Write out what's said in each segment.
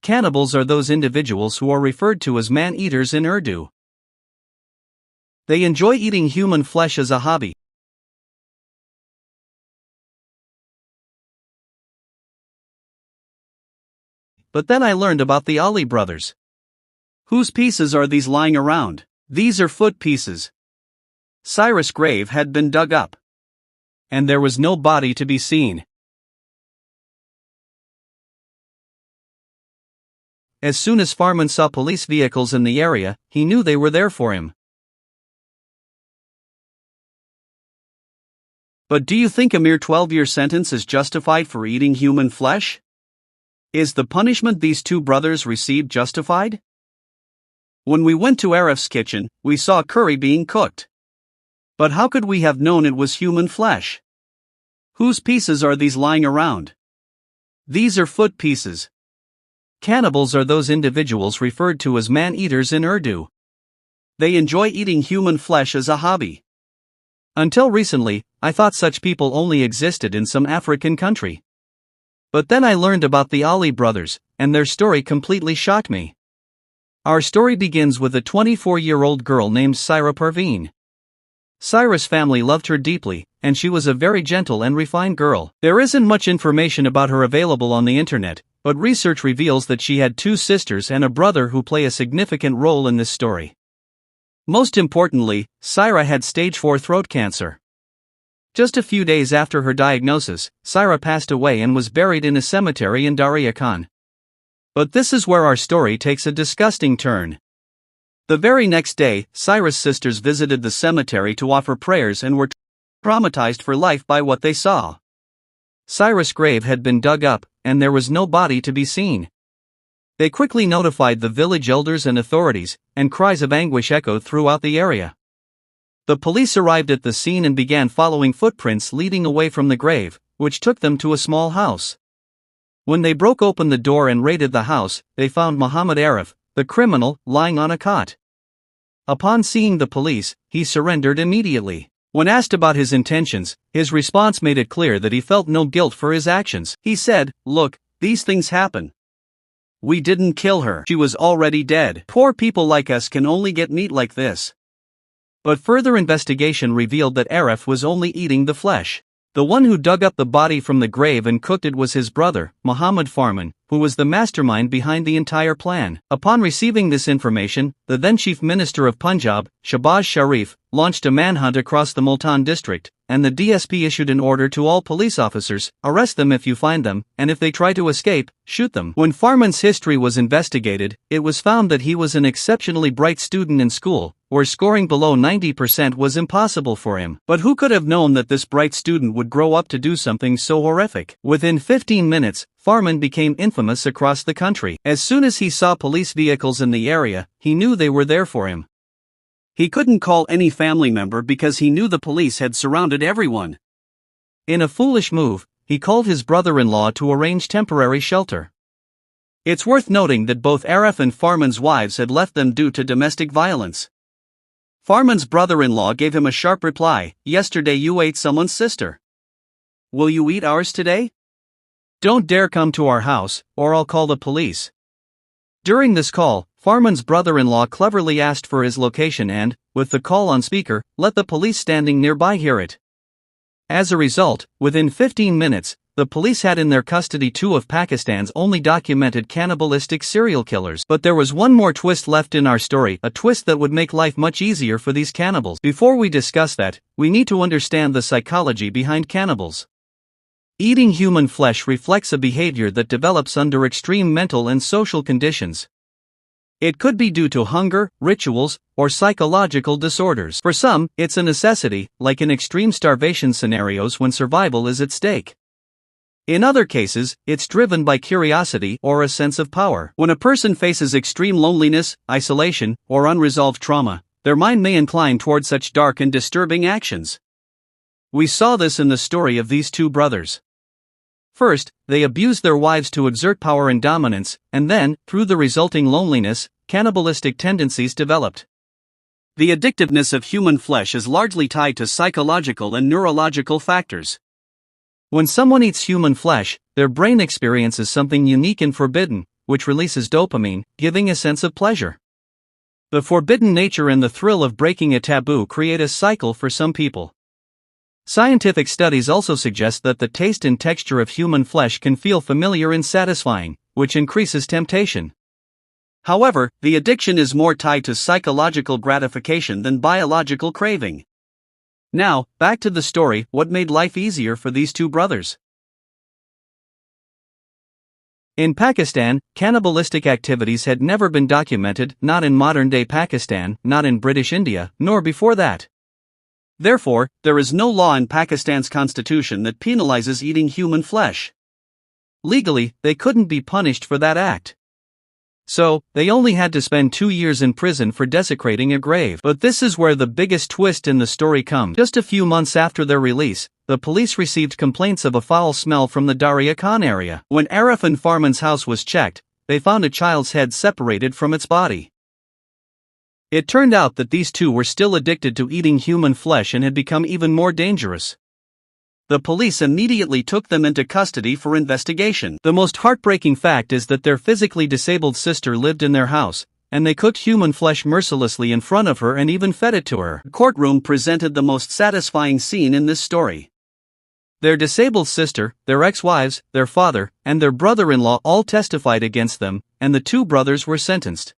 Cannibals are those individuals who are referred to as man-eaters in Urdu. They enjoy eating human flesh as a hobby. But then I learned about the Ali brothers. Whose pieces are these lying around? These are foot pieces. Cyrus' grave had been dug up, and there was no body to be seen. As soon as Farman saw police vehicles in the area, he knew they were there for him. But do you think a mere 12-year sentence is justified for eating human flesh? Is the punishment these two brothers received justified? When we went to Arif's kitchen, we saw curry being cooked. But how could we have known it was human flesh? Whose pieces are these lying around? These are foot pieces. Cannibals are those individuals referred to as man-eaters in Urdu. They enjoy eating human flesh as a hobby. Until recently, I thought such people only existed in some African country. But then I learned about the Ali brothers, and their story completely shocked me. Our story begins with a 24-year-old girl named Syra Parveen. Syra's family loved her deeply, and she was a very gentle and refined girl. There isn't much information about her available on the internet, but research reveals that she had two sisters and a brother who play a significant role in this story. Most importantly, Syra had stage 4 throat cancer. Just a few days after her diagnosis, Syra passed away and was buried in a cemetery in Darya Khan. But this is where our story takes a disgusting turn. The very next day, Syra's sisters visited the cemetery to offer prayers and were traumatized for life by what they saw. Syra's grave had been dug up, and there was no body to be seen. They quickly notified the village elders and authorities, and cries of anguish echoed throughout the area. The police arrived at the scene and began following footprints leading away from the grave, which took them to a small house. When they broke open the door and raided the house, they found Muhammad Arif, the criminal, lying on a cot. Upon seeing the police, he surrendered immediately. When asked about his intentions, his response made it clear that he felt no guilt for his actions. He said, "Look, these things happen. We didn't kill her. She was already dead. Poor people like us can only get meat like this." But further investigation revealed that Arif was only eating the flesh. The one who dug up the body from the grave and cooked it was his brother, Muhammad Farman, who was the mastermind behind the entire plan. Upon receiving this information, the then Chief Minister of Punjab, Shahbaz Sharif, launched a manhunt across the Multan district, and the DSP issued an order to all police officers: arrest them if you find them, and if they try to escape, shoot them. When Farman's history was investigated, it was found that he was an exceptionally bright student in school, where scoring below 90% was impossible for him. But who could have known that this bright student would grow up to do something so horrific? Within 15 minutes, Farman became infamous across the country. As soon as he saw police vehicles in the area, he knew they were there for him. He couldn't call any family member because he knew the police had surrounded everyone. In a foolish move, he called his brother-in-law to arrange temporary shelter. It's worth noting that both Arif and Farman's wives had left them due to domestic violence. Farman's brother-in-law gave him a sharp reply: "Yesterday you ate someone's sister. Will you eat ours today? Don't dare come to our house, or I'll call the police." During this call, Farman's brother-in-law cleverly asked for his location and, with the call on speaker, let the police standing nearby hear it. As a result, within 15 minutes, the police had in their custody two of Pakistan's only documented cannibalistic serial killers. But there was one more twist left in our story, a twist that would make life much easier for these cannibals. Before we discuss that, we need to understand the psychology behind cannibals. Eating human flesh reflects a behavior that develops under extreme mental and social conditions. It could be due to hunger, rituals, or psychological disorders. For some, it's a necessity, like in extreme starvation scenarios when survival is at stake. In other cases, it's driven by curiosity or a sense of power. When a person faces extreme loneliness, isolation, or unresolved trauma, their mind may incline toward such dark and disturbing actions. We saw this in the story of these two brothers. First, they abused their wives to exert power and dominance, and then, through the resulting loneliness, cannibalistic tendencies developed. The addictiveness of human flesh is largely tied to psychological and neurological factors. When someone eats human flesh, their brain experiences something unique and forbidden, which releases dopamine, giving a sense of pleasure. The forbidden nature and the thrill of breaking a taboo create a cycle for some people. Scientific studies also suggest that the taste and texture of human flesh can feel familiar and satisfying, which increases temptation. However, the addiction is more tied to psychological gratification than biological craving. Now, back to the story. What made life easier for these two brothers? In Pakistan, cannibalistic activities had never been documented, not in modern-day Pakistan, not in British India, nor before that. Therefore, there is no law in Pakistan's constitution that penalizes eating human flesh. Legally, they couldn't be punished for that act. So, they only had to spend 2 years in prison for desecrating a grave. But this is where the biggest twist in the story comes. Just a few months after their release, the police received complaints of a foul smell from the Darya Khan area. When Arif and Farman's house was checked, they found a child's head separated from its body. It turned out that these two were still addicted to eating human flesh and had become even more dangerous. The police immediately took them into custody for investigation. The most heartbreaking fact is that their physically disabled sister lived in their house, and they cooked human flesh mercilessly in front of her and even fed it to her. The courtroom presented the most satisfying scene in this story. Their disabled sister, their ex-wives, their father, and their brother-in-law all testified against them, and the two brothers were sentenced.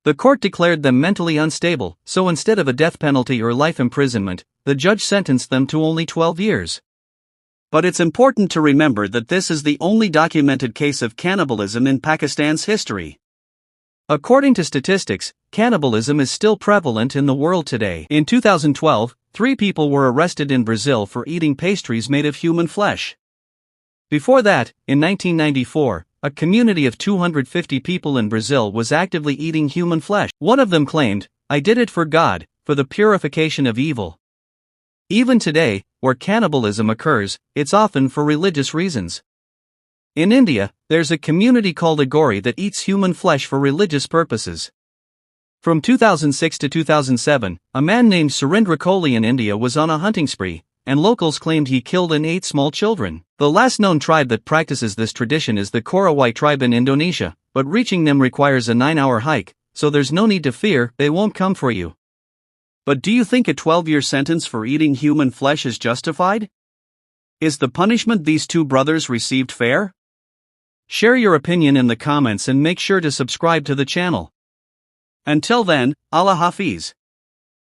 The court declared them mentally unstable, so instead of a death penalty or life imprisonment, the judge sentenced them to only 12 years. But it's important to remember that this is the only documented case of cannibalism in Pakistan's history. According to statistics, cannibalism is still prevalent in the world today. In 2012, 3 people were arrested in Brazil for eating pastries made of human flesh. Before that, in 1994, a community of 250 people in Brazil was actively eating human flesh. One of them claimed, "I did it for God, for the purification of evil." Even today, where cannibalism occurs, it's often for religious reasons. In India, there's a community called Agori that eats human flesh for religious purposes. From 2006 to 2007, a man named Surendra Kohli in India was on a hunting spree, and locals claimed he killed and ate small children. The last known tribe that practices this tradition is the Korowai tribe in Indonesia, but reaching them requires a 9-hour hike, so there's no need to fear, they won't come for you. But do you think a 12-year sentence for eating human flesh is justified? Is the punishment these two brothers received fair? Share your opinion in the comments and make sure to subscribe to the channel. Until then, Allah Hafiz.